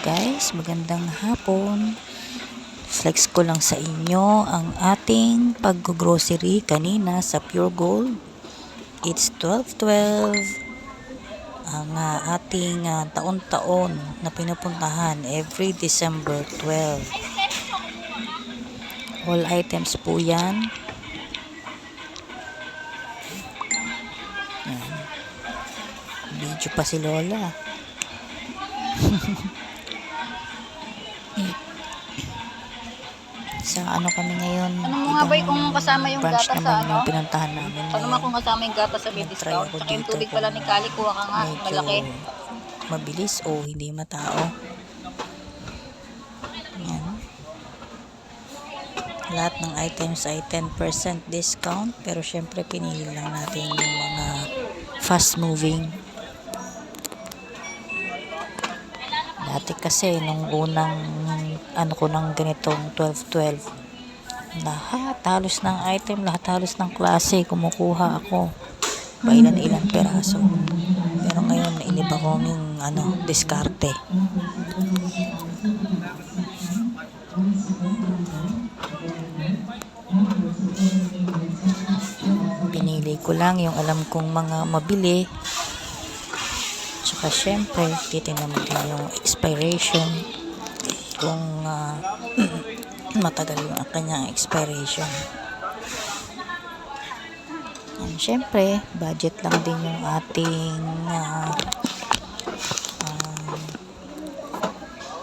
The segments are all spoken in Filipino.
guys, magandang hapon. Flex ko lang sa inyo ang ating pag-grocery kanina sa Pure Gold. It's 12/12. Ang ating taon-taon na pinupuntahan every December 12. All items po yan. Yan. Video pa si Lola. Sa ano kami ngayon? Ano mo nga ba kung kasama yung branch gata naman sa ano? yung pinuntahan namin. Ano mo kung kasama yung gata sa may Nag-try discount? ako Tsaka yung dito tubig pala ni kung Kali, kuha ka nga, medyo malaki. mabilis o hindi matao. Yan. Lahat ng items ay 10% discount, pero syempre pinili lang natin yung mga fast moving. Dati kasi nung unang ano ko ng ganitong 12/12, lahat halos ng item, lahat halos ng klase kumukuha ako. Pailan-ilan peraso. Pero ngayon iniba ko yung diskarte. Pinili ko lang yung alam kong mga mabili. Tsaka syempre, titignan mo din yung expiration. Kung matagal yung kanyang expiration. And syempre, budget lang din yung ating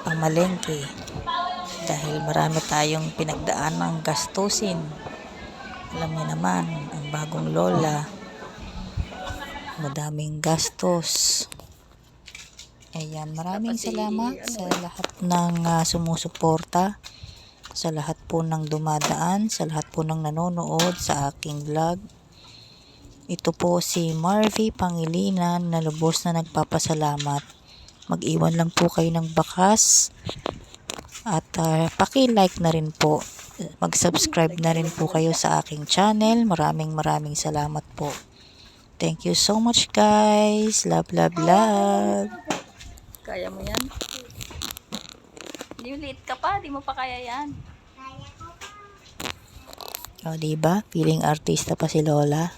pamalengke. Dahil marami tayong pinagdaan ng gastusin. Alam niyo naman, ang bagong lola, madaming gastos. Ayan, maraming salamat sa lahat ng sumusuporta, sa lahat po ng dumadaan, sa lahat po ng nanonood sa aking vlog. Ito po si Marvy Pangilinan na lubos na nagpapasalamat. Mag-iwan lang po kayo ng bakas at paki-like na rin po. Mag-subscribe na rin po kayo sa aking channel. Maraming salamat po. Thank you so much guys. Love, love, love. Kaya mo yan? Hindi, late ka pa, di mo pa kaya yan. O, diba? Feeling artista pa si Lola.